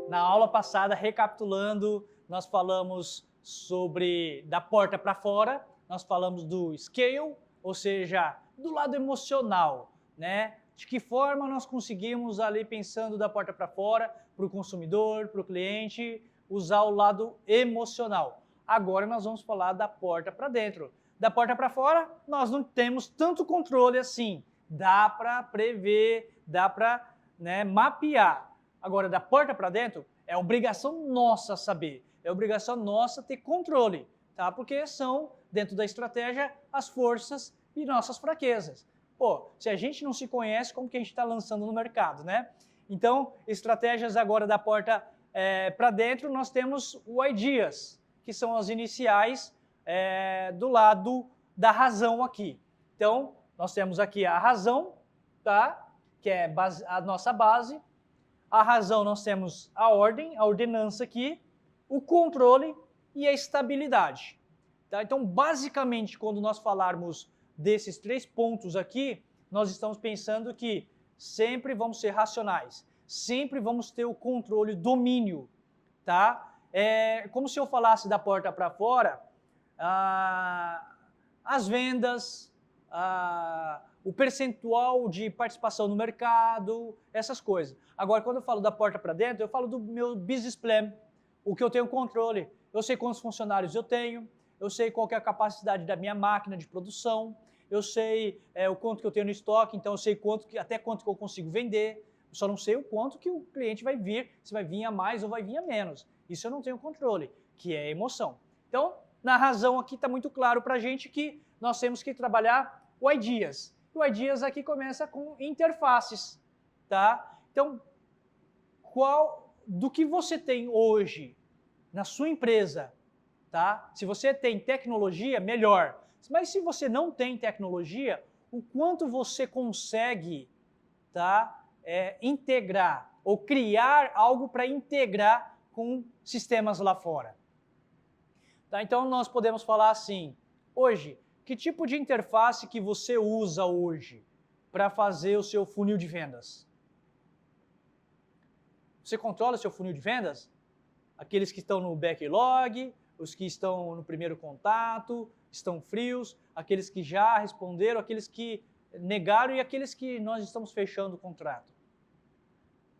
Na aula passada, recapitulando, nós falamos sobre da porta para fora, nós falamos do scale, ou seja, do lado emocional, né? De que forma nós conseguimos ali pensando da porta para fora, para o consumidor, para o cliente, usar o lado emocional. Agora nós vamos falar da porta para dentro. Da porta para fora, nós não temos tanto controle assim. Dá para prever, dá para, né, mapear. Agora, da porta para dentro, é obrigação nossa saber, é obrigação nossa ter controle, tá? Porque são, dentro da estratégia, as forças e nossas fraquezas. Pô, se a gente não se conhece, como que a gente está lançando no mercado, né? Então, estratégias agora da porta para dentro, nós temos o ideas, que são as iniciais do lado da razão aqui. Então, nós temos aqui a razão, tá? Que é a nossa base. A razão, nós temos a ordem, a ordenança aqui, o controle e a estabilidade. Tá? Então, basicamente, quando nós falarmos desses 3 pontos aqui, nós estamos pensando que sempre vamos ser racionais, sempre vamos ter o controle, o domínio. Tá? É como se eu falasse da porta para fora, as vendas, o percentual de participação no mercado, essas coisas. Agora, quando eu falo da porta para dentro, eu falo do meu business plan, o que eu tenho controle. Eu sei quantos funcionários eu tenho, eu sei qual que é a capacidade da minha máquina de produção, eu sei o quanto que eu tenho no estoque, então eu sei até quanto que eu consigo vender, eu só não sei o quanto que o cliente vai vir, se vai vir a mais ou vai vir a menos. Isso eu não tenho controle, que é emoção. Então, na razão aqui está muito claro para a gente que nós temos que trabalhar o ideas. O ideas aqui começa com interfaces, tá? Então, do que você tem hoje na sua empresa, tá? Se você tem tecnologia, melhor. Mas se você não tem tecnologia, o quanto você consegue, tá? Integrar ou criar algo para integrar com sistemas lá fora. Tá? Então, nós podemos falar assim, hoje, que tipo de interface que você usa hoje para fazer o seu funil de vendas? Você controla o seu funil de vendas? Aqueles que estão no backlog, os que estão no primeiro contato, estão frios, aqueles que já responderam, aqueles que negaram e aqueles que nós estamos fechando o contrato.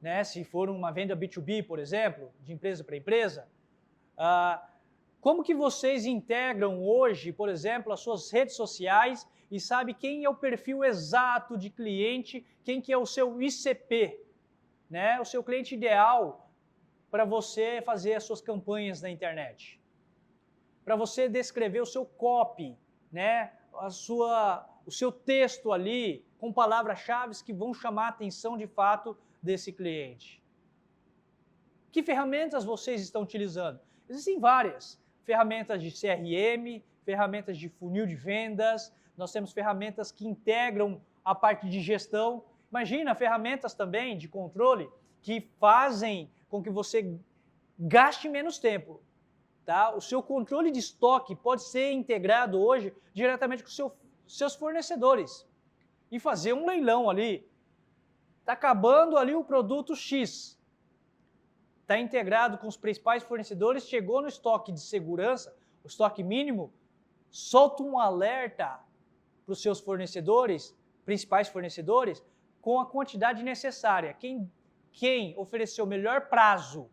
Né? Se for uma venda B2B, por exemplo, de empresa para empresa, como que vocês integram hoje, por exemplo, as suas redes sociais e sabe quem é o perfil exato de cliente, quem que é o seu ICP, né? O seu cliente ideal para você fazer as suas campanhas na internet? Para você descrever o seu copy, né? O seu texto ali com palavras-chave que vão chamar a atenção de fato desse cliente. Que ferramentas vocês estão utilizando? Existem várias. Ferramentas de CRM, ferramentas de funil de vendas, nós temos ferramentas que integram a parte de gestão. Imagina, ferramentas também de controle que fazem com que você gaste menos tempo. Tá? O seu controle de estoque pode ser integrado hoje diretamente com seus fornecedores e fazer um leilão ali. Está acabando ali o produto X. Está integrado com os principais fornecedores, chegou no estoque de segurança, o estoque mínimo, solta um alerta para os seus fornecedores, principais fornecedores, com a quantidade necessária. Quem ofereceu o melhor prazo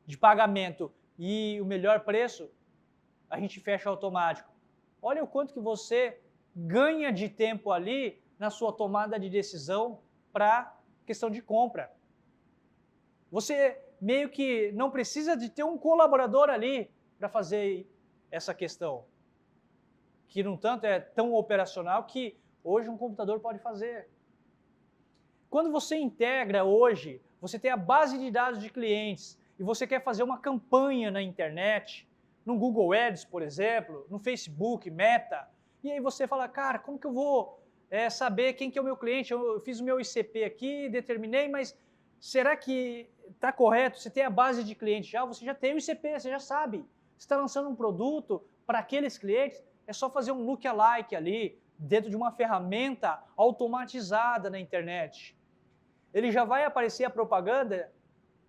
de pagamento e o melhor preço, a gente fecha automático. Olha o quanto que você ganha de tempo ali na sua tomada de decisão para questão de compra. Você meio que não precisa de ter um colaborador ali para fazer essa questão, que no tanto é tão operacional que hoje um computador pode fazer. Quando você integra hoje, você tem a base de dados de clientes e você quer fazer uma campanha na internet, no Google Ads, por exemplo, no Facebook, Meta, e aí você fala, cara, como que eu vou saber quem que é o meu cliente? Eu fiz o meu ICP aqui, determinei, mas será que está correto? Você tem a base de clientes já, você já tem o ICP, você já sabe. Você está lançando um produto para aqueles clientes, é só fazer um lookalike ali, dentro de uma ferramenta automatizada na internet. Ele já vai aparecer a propaganda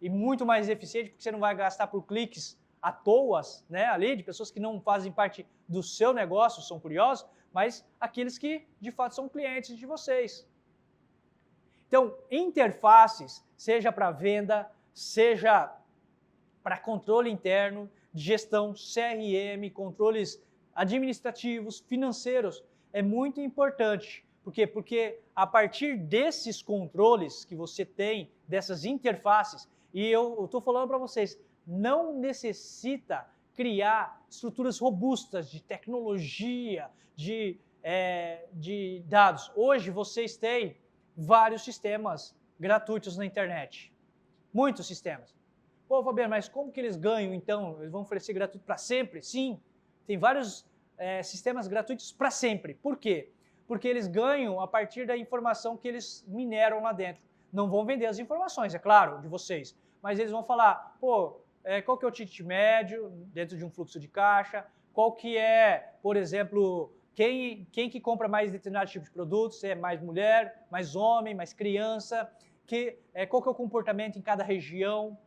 e muito mais eficiente, porque você não vai gastar por cliques à toa, né, ali, de pessoas que não fazem parte do seu negócio, são curiosos, mas aqueles que, de fato, são clientes de vocês. Então, interfaces, seja para venda, seja para controle interno, gestão, CRM, controles administrativos, financeiros, é muito importante. Por quê? Porque a partir desses controles que você tem, dessas interfaces, e eu estou falando para vocês, não necessita criar estruturas robustas de tecnologia, de dados. Hoje vocês têm vários sistemas gratuitos na internet. Muitos sistemas. Pô, Fabiano, mas como que eles ganham, então? Eles vão oferecer gratuito para sempre? Sim, tem vários sistemas gratuitos para sempre. Por quê? Porque eles ganham a partir da informação que eles mineram lá dentro. Não vão vender as informações, é claro, de vocês, mas eles vão falar, pô, qual que é o ticket médio dentro de um fluxo de caixa, qual que é, por exemplo, quem que compra mais determinado tipo de produto, se é mais mulher, mais homem, mais criança, qual que é o comportamento em cada região.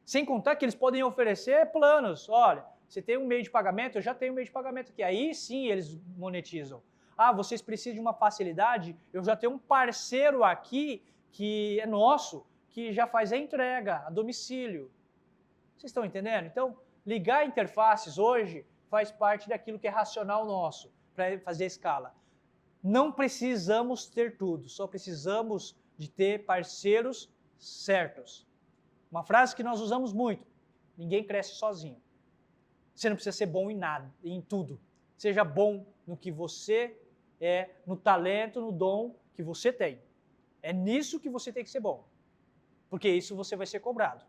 Sem contar que eles podem oferecer planos. Olha, você tem um meio de pagamento, eu já tenho um meio de pagamento aqui. Aí sim eles monetizam. Ah, vocês precisam de uma facilidade, eu já tenho um parceiro aqui que é nosso, que já faz a entrega a domicílio. Vocês estão entendendo? Então, ligar interfaces hoje faz parte daquilo que é racional nosso, para fazer a escala. Não precisamos ter tudo, só precisamos de ter parceiros certos. Uma frase que nós usamos muito, ninguém cresce sozinho. Você não precisa ser bom em nada, em tudo. Seja bom no que você é, no talento, no dom que você tem. É nisso que você tem que ser bom, porque isso você vai ser cobrado.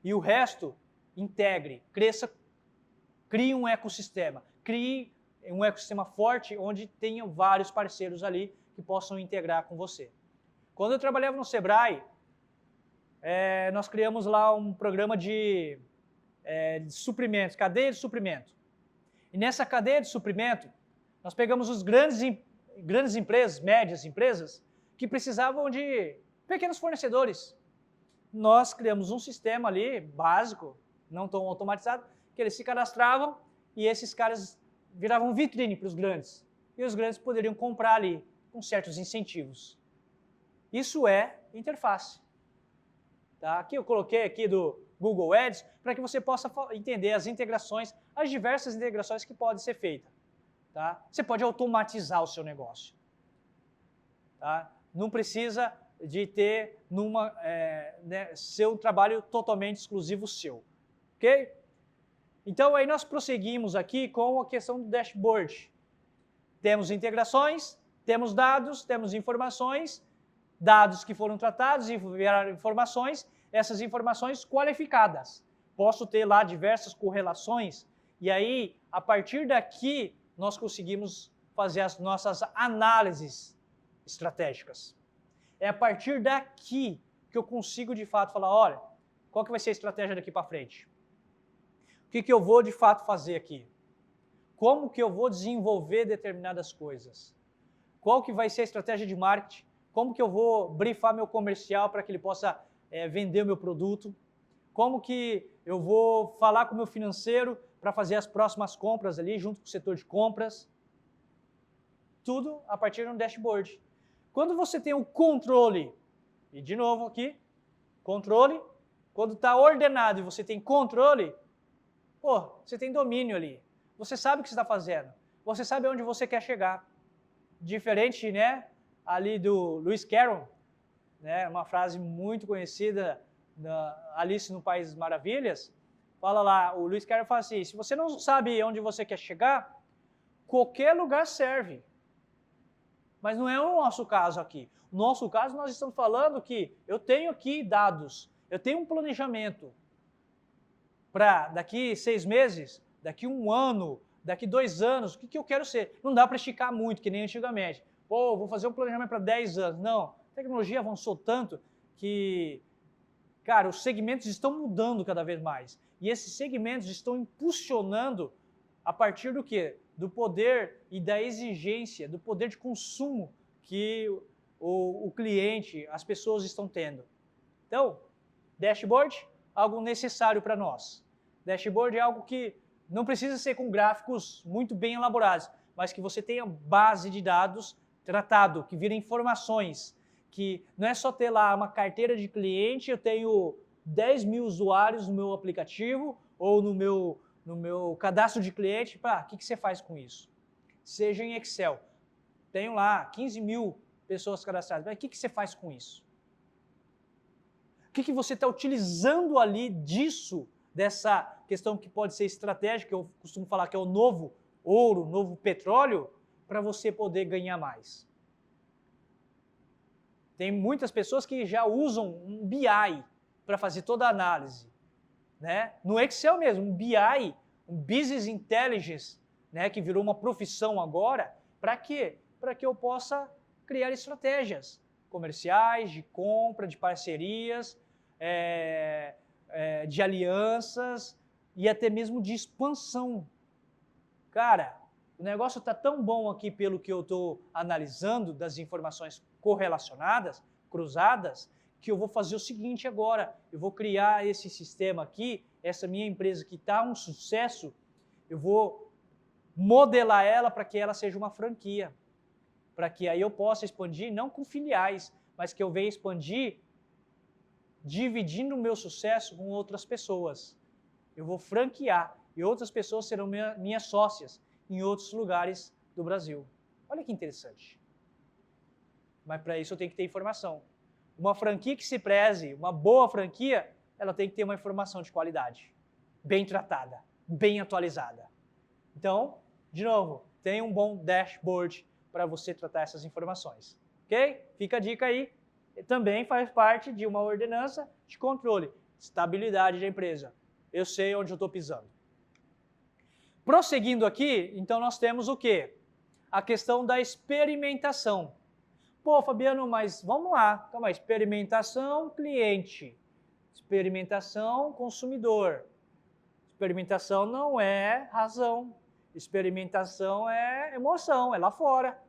E o resto, integre, cresça, crie um ecossistema. Crie um ecossistema forte onde tenha vários parceiros ali que possam integrar com você. Quando eu trabalhava no Sebrae, nós criamos lá um programa de suprimentos, cadeia de suprimento. E nessa cadeia de suprimento, nós pegamos os grandes empresas, médias empresas, que precisavam de pequenos fornecedores. Nós criamos um sistema ali, básico, não tão automatizado, que eles se cadastravam e esses caras viravam vitrine para os grandes. E os grandes poderiam comprar ali, com certos incentivos. Isso é interface. Tá? Aqui eu coloquei aqui do Google Ads para que você possa entender as integrações, as diversas integrações que podem ser feitas. Tá? Você pode automatizar o seu negócio. Tá? Não precisa de ter seu trabalho totalmente exclusivo seu. Ok? Então aí nós prosseguimos aqui com a questão do dashboard. Temos integrações, temos dados, temos informações, dados que foram tratados e viraram informações, essas informações qualificadas. Posso ter lá diversas correlações e aí, a partir daqui, nós conseguimos fazer as nossas análises estratégicas. É a partir daqui que eu consigo, de fato, falar, olha, qual que vai ser a estratégia daqui para frente? O que eu vou, de fato, fazer aqui? Como que eu vou desenvolver determinadas coisas? Qual que vai ser a estratégia de marketing? Como que eu vou brifar meu comercial para que ele possa vender o meu produto? Como que eu vou falar com o meu financeiro para fazer as próximas compras ali, junto com o setor de compras? Tudo a partir de um dashboard. Quando você tem o controle, e de novo aqui, controle, quando está ordenado e você tem controle, você tem domínio ali. Você sabe o que você está fazendo. Você sabe onde você quer chegar. Diferente, né, ali do Lewis Carroll, né, uma frase muito conhecida da Alice no País das Maravilhas, fala lá, o Lewis Carroll fala assim, se você não sabe onde você quer chegar, qualquer lugar serve. Mas não é o nosso caso aqui. No nosso caso, nós estamos falando que eu tenho aqui dados, eu tenho um planejamento para daqui 6 meses, daqui 1 ano, daqui 2 anos, o que eu quero ser? Não dá para esticar muito, que nem antigamente. Vou fazer um planejamento para 10 anos. Não, a tecnologia avançou tanto que, cara, os segmentos estão mudando cada vez mais. E esses segmentos estão impulsionando a partir do quê? Do poder e da exigência, do poder de consumo que o cliente, as pessoas estão tendo. Então, dashboard, algo necessário para nós. Dashboard é algo que não precisa ser com gráficos muito bem elaborados, mas que você tenha base de dados tratado, que vira informações, que não é só ter lá uma carteira de cliente, eu tenho 10 mil usuários no meu aplicativo ou no meu cadastro de cliente. O que você faz com isso? Seja em Excel. Tenho lá 15 mil pessoas cadastradas. Mas o que você faz com isso? O que você está utilizando ali disso, dessa questão que pode ser estratégica, eu costumo falar que é o novo ouro, novo petróleo, para você poder ganhar mais. Tem muitas pessoas que já usam um BI para fazer toda a análise, né? No Excel mesmo, um BI, um Business Intelligence, né, que virou uma profissão agora, para quê? Para que eu possa criar estratégias comerciais, de compra, de parcerias, de alianças e até mesmo de expansão. Cara, o negócio está tão bom aqui pelo que eu estou analisando das informações correlacionadas, cruzadas, que eu vou fazer o seguinte agora, eu vou criar esse sistema aqui, essa minha empresa que está um sucesso, eu vou modelar ela para que ela seja uma franquia, para que aí eu possa expandir, não com filiais, mas que eu venha expandir dividindo o meu sucesso com outras pessoas. Eu vou franquear e outras pessoas serão minhas sócias em outros lugares do Brasil. Olha que interessante. Mas para isso eu tenho que ter informação. Uma franquia que se preze, uma boa franquia, ela tem que ter uma informação de qualidade, bem tratada, bem atualizada. Então, de novo, tem um bom dashboard para você tratar essas informações. Ok? Fica a dica aí. Também faz parte de uma ordenança de controle, estabilidade da empresa. Eu sei onde eu estou pisando. Prosseguindo aqui, então nós temos o quê? A questão da experimentação. Pô, Fabiano, mas vamos lá. Calma aí. Experimentação cliente. Experimentação consumidor. Experimentação não é razão. Experimentação é emoção, é lá fora.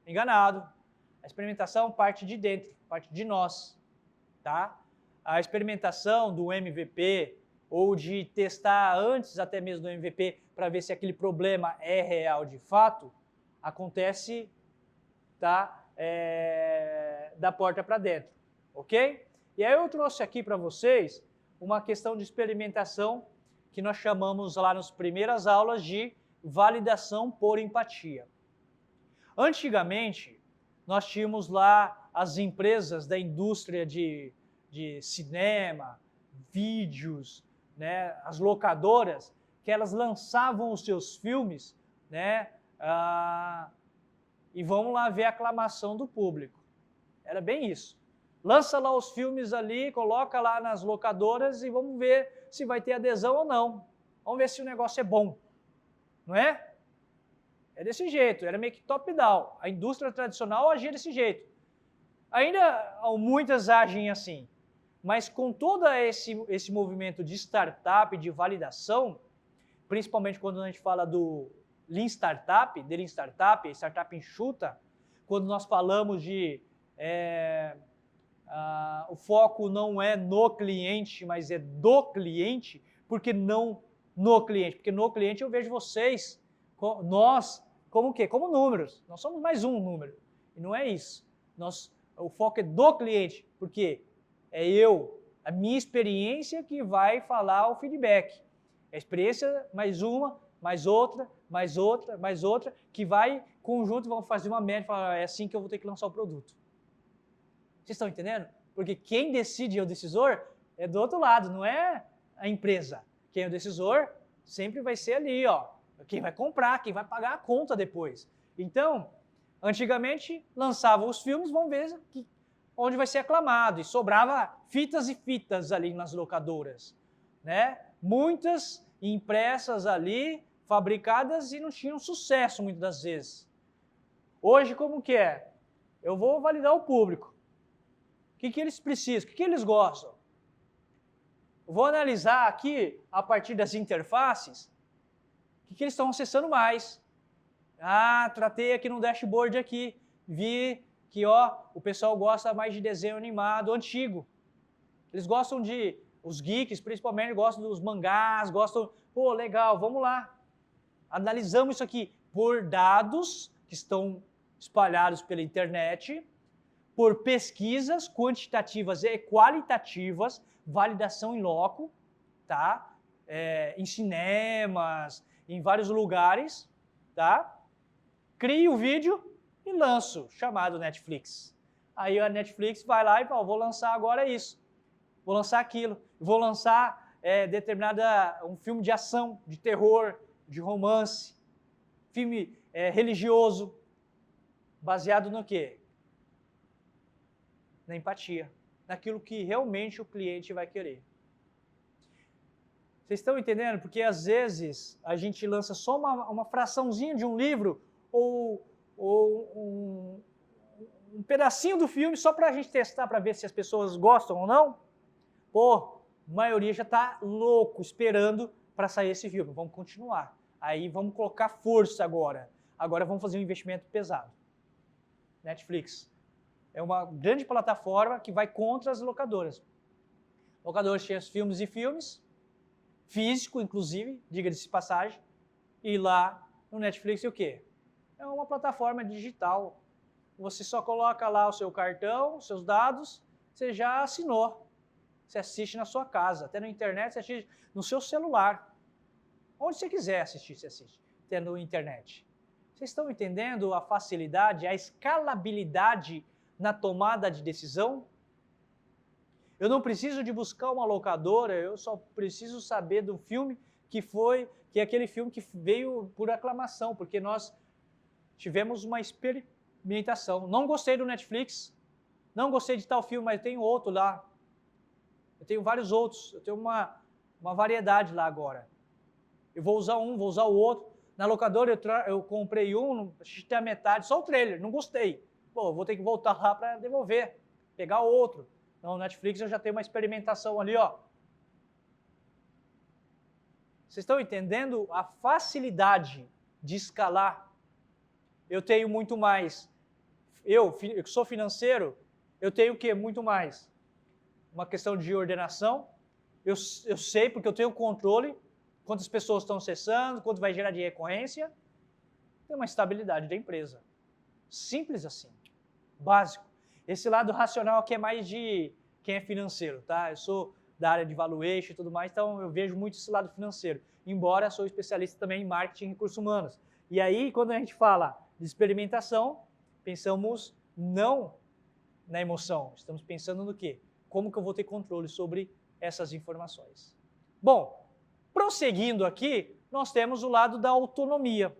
Enganado. A experimentação parte de dentro, parte de nós. Tá? A experimentação do MVP ou de testar antes até mesmo do MVP para ver se aquele problema é real de fato, acontece, tá? Da porta para dentro, ok? E aí eu trouxe aqui para vocês uma questão de experimentação que nós chamamos lá nas primeiras aulas de validação por empatia. Antigamente, nós tínhamos lá as empresas da indústria de cinema, vídeos, né, as locadoras, que elas lançavam os seus filmes, né, e vamos lá ver a aclamação do público. Era bem isso. Lança lá os filmes ali, coloca lá nas locadoras e vamos ver se vai ter adesão ou não. Vamos ver se o negócio é bom. Não é? É desse jeito, era meio que top-down. A indústria tradicional agia desse jeito. Ainda muitas agem assim. Mas com todo esse movimento de startup, de validação, principalmente quando a gente fala do Lean Startup, de Lean Startup, startup enxuta, quando nós falamos de o foco não é no cliente, mas é do cliente, porque não no cliente? Porque no cliente eu vejo vocês, nós, como o quê? Como números. Nós somos mais um número. E não é isso. O foco é do cliente, porque é a minha experiência que vai falar o feedback. A experiência mais uma, mais outra, mais outra, mais outra, que vai, conjunto, vão fazer uma média e falar, é assim que eu vou ter que lançar o produto. Vocês estão entendendo? Porque quem decide é o decisor é do outro lado, não é a empresa. Quem é o decisor sempre vai ser ali, ó, quem vai comprar, quem vai pagar a conta depois. Então, antigamente, lançavam os filmes, vamos ver onde vai ser aclamado, e sobrava fitas e fitas ali nas locadoras, né? Muitas impressas ali, fabricadas e não tinham sucesso muitas das vezes. Hoje, como que é? Eu vou validar o público. O que eles precisam? O que eles gostam? Eu vou analisar aqui, a partir das interfaces, o que eles estão acessando mais. Tratei aqui no dashboard aqui, vi que o pessoal gosta mais de desenho animado antigo. Eles gostam os geeks principalmente, gostam dos mangás, gostam, pô, legal, vamos lá. Analisamos isso aqui por dados que estão espalhados pela internet, por pesquisas quantitativas e qualitativas, validação in loco, tá? Em cinemas, em vários lugares, tá? Crio o vídeo e lanço, chamado Netflix. Aí a Netflix vai lá e fala, vou lançar agora isso, vou lançar aquilo, vou lançar um filme de ação, de terror, de romance, filme religioso, baseado no quê? Na empatia, naquilo que realmente o cliente vai querer. Vocês estão entendendo? Porque às vezes a gente lança só uma fraçãozinha de um livro ou um pedacinho do filme só para a gente testar, para ver se as pessoas gostam ou não. Pô, a maioria já está louco esperando para sair esse filme. Vamos continuar. Aí vamos colocar força agora. Agora vamos fazer um investimento pesado. Netflix é uma grande plataforma que vai contra as locadoras. Locadoras cheias de filmes e filmes, físico inclusive, diga-se de passagem, e lá no Netflix é o quê? É uma plataforma digital. Você só coloca lá o seu cartão, os seus dados, você já assinou. Você assiste na sua casa, até na internet, você assiste no seu celular. Onde você quiser assistir, você assiste, tendo internet. Vocês estão entendendo a facilidade, a escalabilidade na tomada de decisão? Eu não preciso de buscar uma locadora, eu só preciso saber do filme que é aquele filme que veio por aclamação, porque nós tivemos uma experimentação. Não gostei do Netflix, não gostei de tal filme, mas eu tenho outro lá. Eu tenho vários outros, eu tenho uma variedade lá agora. Eu vou usar um, vou usar o outro. Na locadora eu comprei um, assisti a metade, só o trailer, não gostei. Pô, vou ter que voltar lá para devolver, pegar outro. No Netflix eu já tenho uma experimentação ali, ó. Vocês estão entendendo a facilidade de escalar? Eu tenho muito mais. Eu que sou financeiro, eu tenho o quê? Muito mais. Uma questão de ordenação. Eu sei porque eu tenho controle, quantas pessoas estão acessando, quanto vai gerar de recorrência. Tem uma estabilidade da empresa. Simples assim. Básico. Esse lado racional aqui é mais de quem é financeiro, tá? Eu sou da área de valuation e tudo mais, então eu vejo muito esse lado financeiro. Embora sou especialista também em marketing e recursos humanos. E aí, quando a gente fala de experimentação, pensamos não na emoção, estamos pensando no quê? Como que eu vou ter controle sobre essas informações? Bom, prosseguindo aqui, nós temos o lado da autonomia.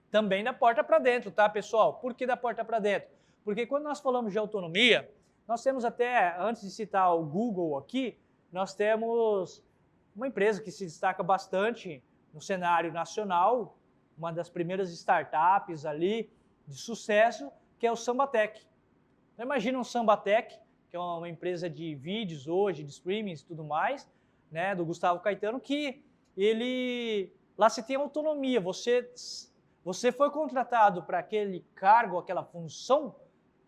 Também da porta para dentro, tá, pessoal? Por que da porta para dentro? Porque quando nós falamos de autonomia, nós temos até, antes de citar o Google aqui, nós temos uma empresa que se destaca bastante no cenário nacional, uma das primeiras startups ali de sucesso, que é o Sambatec. Então, imagina um Sambatec, que é uma empresa de vídeos hoje, de streamings e tudo mais, né, do Gustavo Caetano, que ele, lá você tem autonomia, você foi contratado para aquele cargo, aquela função,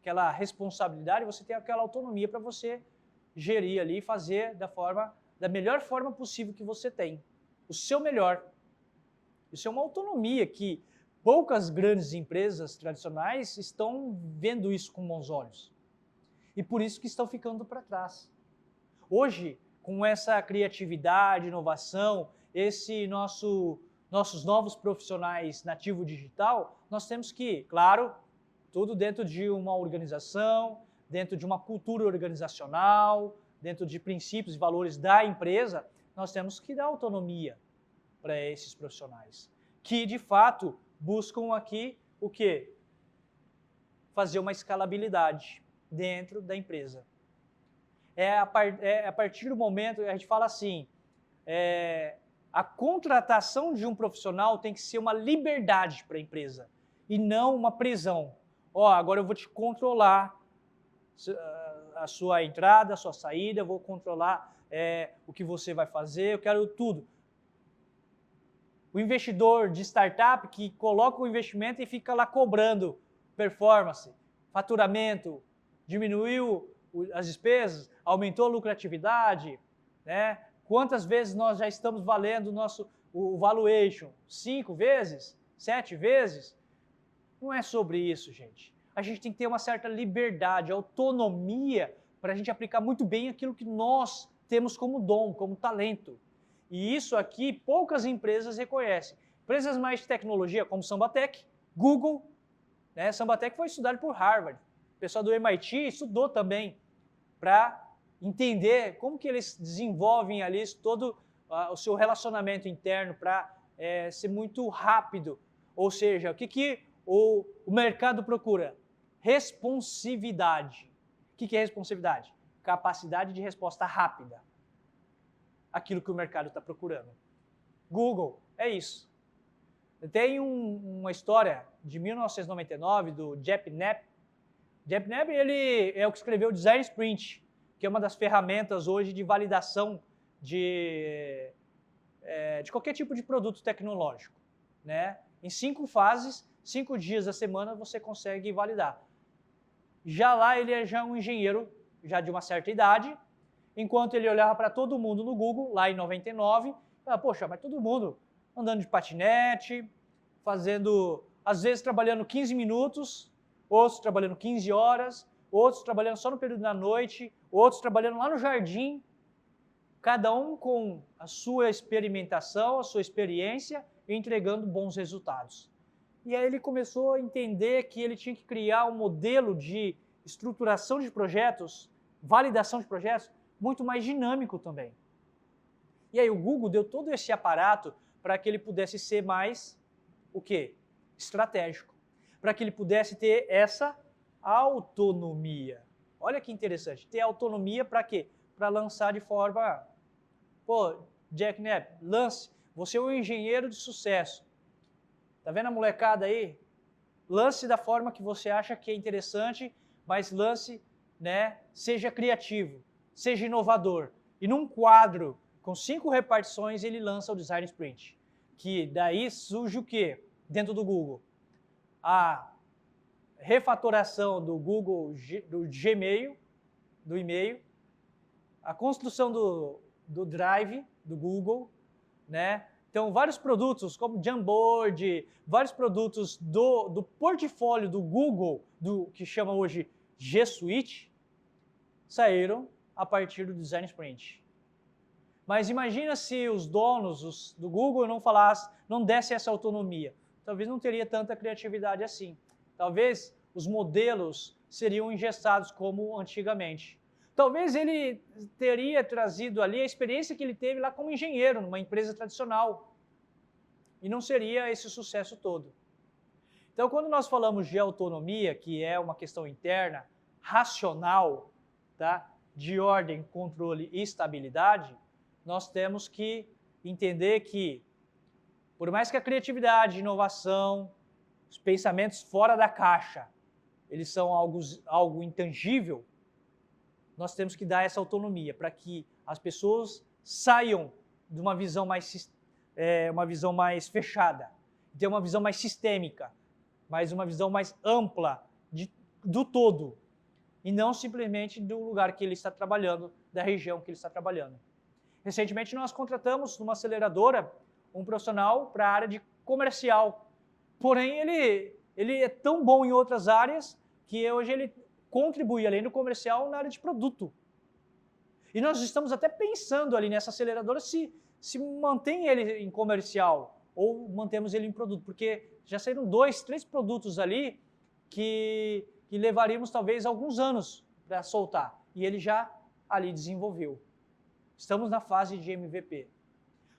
aquela responsabilidade, você tem aquela autonomia para você gerir ali e fazer da melhor forma possível que você tem. O seu melhor. Isso é uma autonomia que poucas grandes empresas tradicionais estão vendo isso com bons olhos. E por isso que estão ficando para trás. Hoje, com essa criatividade, inovação, nossos novos profissionais nativo digital, nós temos que, claro, tudo dentro de uma organização, dentro de uma cultura organizacional, dentro de princípios e valores da empresa, nós temos que dar autonomia para esses profissionais, que de fato buscam aqui o quê? Fazer uma escalabilidade dentro da empresa. A partir do momento, a gente fala assim, a contratação de um profissional tem que ser uma liberdade para a empresa e não uma prisão. Agora eu vou te controlar a sua entrada, a sua saída, eu vou controlar o que você vai fazer, eu quero tudo. O investidor de startup que coloca o investimento e fica lá cobrando performance, faturamento, diminuiu as despesas, aumentou a lucratividade, né? Quantas vezes nós já estamos valendo o valuation? 5 vezes? 7 vezes? Não é sobre isso, gente. A gente tem que ter uma certa liberdade, autonomia, para a gente aplicar muito bem aquilo que nós temos como dom, como talento. E isso aqui poucas empresas reconhecem. Empresas mais de tecnologia, como Sambatec, Google, né? Sambatec foi estudado por Harvard. O pessoal do MIT estudou também para entender como que eles desenvolvem ali todo o seu relacionamento interno para ser muito rápido. Ou seja, o que o mercado procura? Responsividade. O que é responsividade? Capacidade de resposta rápida. Aquilo que o mercado está procurando. Google, é isso. Tem uma história de 1999 do Jep Knapp. Jep Knapp, ele é o que escreveu o Design Sprint, que é uma das ferramentas hoje de validação de qualquer tipo de produto tecnológico, né? Em 5 fases, 5 dias da semana você consegue validar. Já lá ele é já um engenheiro já de uma certa idade, enquanto ele olhava para todo mundo no Google, lá em 99, falava, poxa, mas todo mundo andando de patinete, fazendo, às vezes trabalhando 15 minutos, outros trabalhando 15 horas, outros trabalhando só no período da noite, outros trabalhando lá no jardim, cada um com a sua experimentação, a sua experiência, e entregando bons resultados. E aí ele começou a entender que ele tinha que criar um modelo de estruturação de projetos, validação de projetos, muito mais dinâmico também. E aí o Google deu todo esse aparato para que ele pudesse ser mais, o quê? Estratégico. Para que ele pudesse ter essa autonomia. Olha que interessante, ter autonomia para quê? Para lançar de forma, Jack Knapp, lance, você é um engenheiro de sucesso. Tá vendo a molecada aí? Lance da forma que você acha que é interessante, mas lance, né, seja criativo, seja inovador. E num quadro com 5 repartições, ele lança o Design Sprint. Que daí surge o quê? Dentro do Google. A refatoração do Google, do Gmail, do e-mail, a construção do Drive, do Google, né? Então, vários produtos, como Jamboard, vários produtos do portfólio do Google, que chama hoje G Suite, saíram a partir do Design Sprint. Mas imagina se os donos do Google não dessem essa autonomia. Talvez não teria tanta criatividade assim. Talvez os modelos seriam engessados como antigamente. Talvez ele teria trazido ali a experiência que ele teve lá como engenheiro, numa empresa tradicional. E não seria esse sucesso todo. Então, quando nós falamos de autonomia, que é uma questão interna, racional, tá? De ordem, controle e estabilidade, nós temos que entender que, por mais que a criatividade, inovação, os pensamentos fora da caixa, eles são algo intangível, nós temos que dar essa autonomia para que as pessoas saiam de uma visão mais fechada, ter uma visão mais sistêmica, mas uma visão mais ampla do todo, e não simplesmente do lugar que ele está trabalhando, da região que ele está trabalhando. Recentemente nós contratamos numa aceleradora um profissional para a área de comercial, porém ele é tão bom em outras áreas que hoje ele contribui, além do comercial, na área de produto. E nós estamos até pensando ali nessa aceleradora se mantém ele em comercial ou mantemos ele em produto, porque já saíram 2, 3 produtos ali que levaríamos talvez alguns anos para soltar, e ele já ali desenvolveu. Estamos na fase de MVP.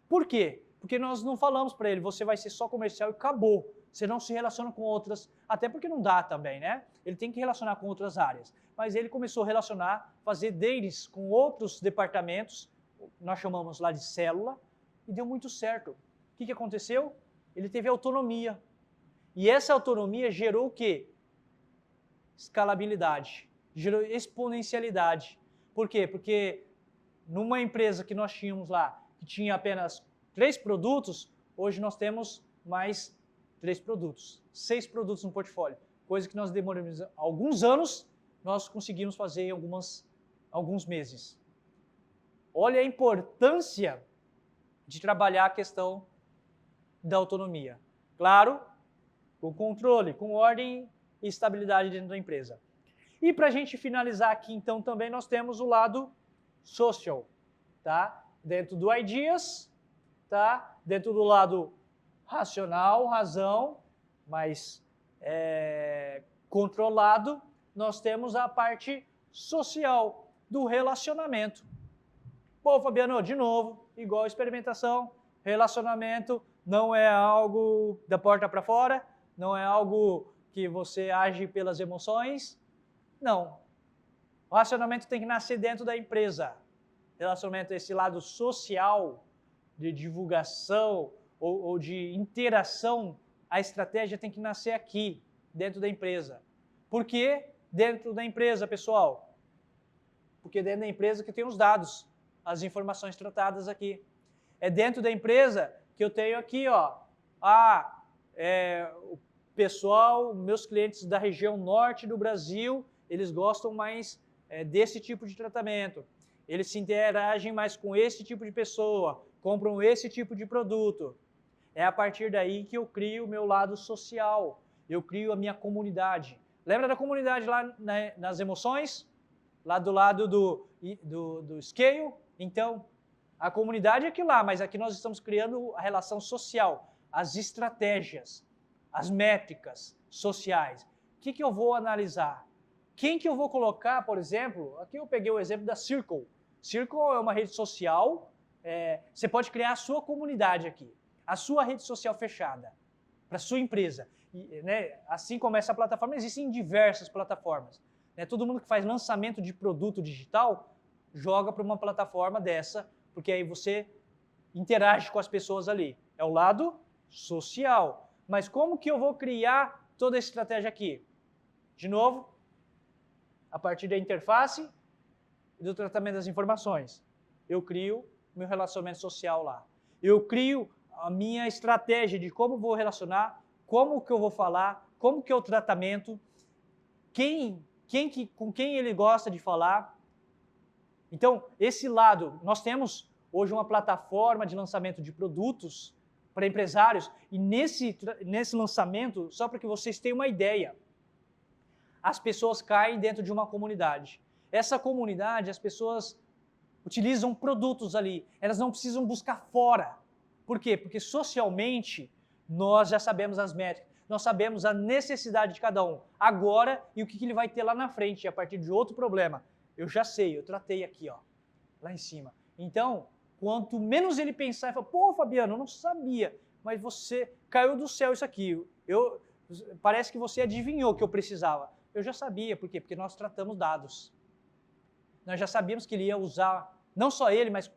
Por quê? Porque nós não falamos para ele, você vai ser só comercial e acabou. Você não se relaciona com outras, até porque não dá também, né? Ele tem que relacionar com outras áreas. Mas ele começou a relacionar, fazer deles com outros departamentos, nós chamamos lá de célula, e deu muito certo. O que aconteceu? Ele teve autonomia. E essa autonomia gerou o quê? Escalabilidade, gerou exponencialidade. Por quê? Porque numa empresa que nós tínhamos lá, que tinha apenas 3 produtos, hoje nós temos mais 3 produtos, 6 produtos no portfólio, coisa que nós demoramos alguns anos nós conseguimos fazer em alguns meses. Olha a importância de trabalhar a questão da autonomia. Claro, com controle, com ordem e estabilidade dentro da empresa. E para a gente finalizar aqui, então, também nós temos o lado social, tá? Dentro do ideas, tá? Dentro do lado racional, razão, mas controlado, nós temos a parte social do relacionamento. Pô, Fabiano, de novo, igual experimentação, relacionamento não é algo da porta para fora, não é algo que você age pelas emoções. Não. O relacionamento tem que nascer dentro da empresa. Relacionamento, esse lado social, de divulgação ou de interação, a estratégia tem que nascer aqui, dentro da empresa. Por que dentro da empresa, pessoal? Porque dentro da empresa que tem os dados, as informações tratadas aqui. É dentro da empresa que eu tenho aqui, ó, o pessoal, meus clientes da região norte do Brasil, eles gostam mais desse tipo de tratamento. Eles se interagem mais com esse tipo de pessoa, compram esse tipo de produto. É a partir daí que eu crio o meu lado social, eu crio a minha comunidade. Lembra da comunidade lá nas emoções? Lá do lado do scale? Então, a comunidade é aqui lá, mas aqui nós estamos criando a relação social, as estratégias, as métricas sociais. O que eu vou analisar? Quem que eu vou colocar, por exemplo, aqui eu peguei o exemplo da Circle. Circle é uma rede social, você pode criar a sua comunidade aqui, a sua rede social fechada, para a sua empresa. E, né, assim como essa plataforma, existem diversas plataformas. Né, todo mundo que faz lançamento de produto digital joga para uma plataforma dessa, porque aí você interage com as pessoas ali. É o lado social. Mas como que eu vou criar toda essa estratégia aqui? De novo, a partir da interface e do tratamento das informações. Eu crio meu relacionamento social lá. Eu crio a minha estratégia de como vou relacionar, como que eu vou falar, como que é o tratamento, com quem ele gosta de falar. Então, esse lado, nós temos hoje uma plataforma de lançamento de produtos para empresários, e nesse lançamento, só para que vocês tenham uma ideia, as pessoas caem dentro de uma comunidade. Essa comunidade, as pessoas utilizam produtos ali, elas não precisam buscar fora. Por quê? Porque socialmente nós já sabemos as métricas, nós sabemos a necessidade de cada um. Agora, e o que ele vai ter lá na frente, a partir de outro problema. Eu já sei, eu tratei aqui, ó, lá em cima. Então, quanto menos ele pensar e falar, pô, Fabiano, eu não sabia, mas você caiu do céu isso aqui. Parece que você adivinhou que eu precisava. Eu já sabia, por quê? Porque nós tratamos dados. Nós já sabíamos que ele ia usar, não só ele, mas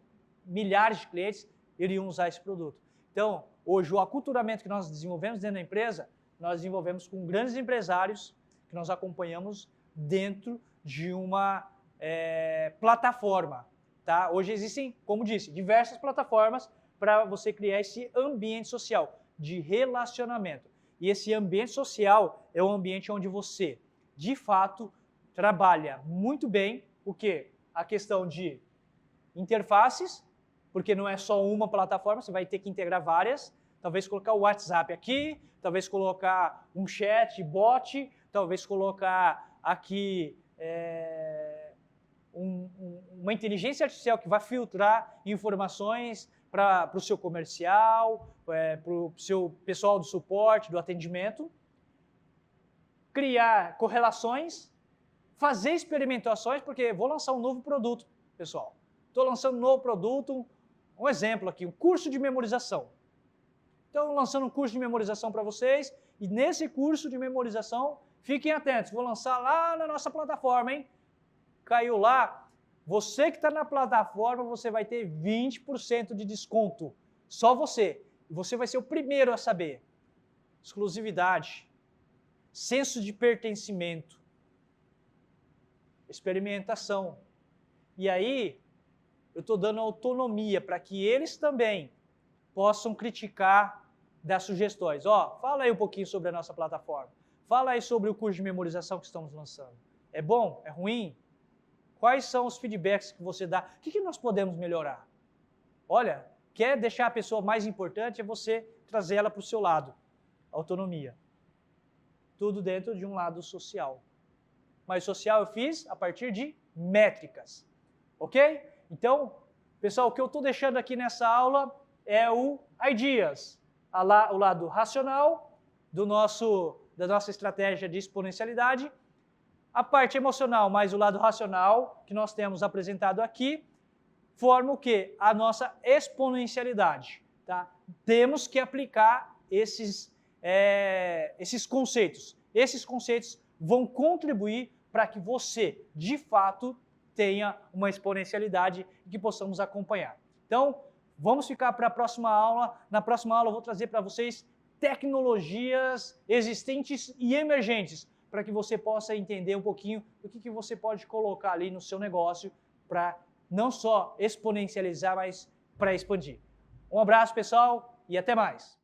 milhares de clientes iriam usar esse produto. Então, hoje, o aculturamento que nós desenvolvemos dentro da empresa, nós desenvolvemos com grandes empresários que nós acompanhamos dentro de uma plataforma. Tá? Hoje existem, como disse, diversas plataformas para você criar esse ambiente social de relacionamento. E esse ambiente social é o ambiente onde você, de fato, trabalha muito bem o quê? A questão de interfaces, porque não é só uma plataforma, você vai ter que integrar várias. Talvez colocar o WhatsApp aqui, talvez colocar um chat, bot, talvez colocar aqui uma inteligência artificial que vai filtrar informações para o seu comercial, para o seu pessoal do suporte, do atendimento, criar correlações, fazer experimentações, porque vou lançar um novo produto, pessoal. Estou lançando um novo produto, um exemplo aqui, um curso de memorização. Então, lançando um curso de memorização para vocês, e nesse curso de memorização, fiquem atentos, vou lançar lá na nossa plataforma, hein? Caiu lá, você que está na plataforma, você vai ter 20% de desconto. Só você. E você vai ser o primeiro a saber. Exclusividade, senso de pertencimento, experimentação. E aí, eu estou dando autonomia para que eles também possam criticar, dar sugestões. Ó, fala aí um pouquinho sobre a nossa plataforma. Fala aí sobre o curso de memorização que estamos lançando. É bom? É ruim? Quais são os feedbacks que você dá? O que nós podemos melhorar? Olha, quer deixar a pessoa mais importante, é você trazer ela para o seu lado. Autonomia. Tudo dentro de um lado social. Mas social eu fiz a partir de métricas. Ok? Então, pessoal, o que eu estou deixando aqui nessa aula é o ideas. O lado racional da nossa estratégia de exponencialidade. A parte emocional mais o lado racional que nós temos apresentado aqui forma o quê? A nossa exponencialidade. Tá? Temos que aplicar esses conceitos. Esses conceitos vão contribuir para que você, de fato, tenha uma exponencialidade e que possamos acompanhar. Então, vamos ficar para a próxima aula. Na próxima aula eu vou trazer para vocês tecnologias existentes e emergentes, para que você possa entender um pouquinho do que você pode colocar ali no seu negócio para não só exponencializar, mas para expandir. Um abraço, pessoal, e até mais!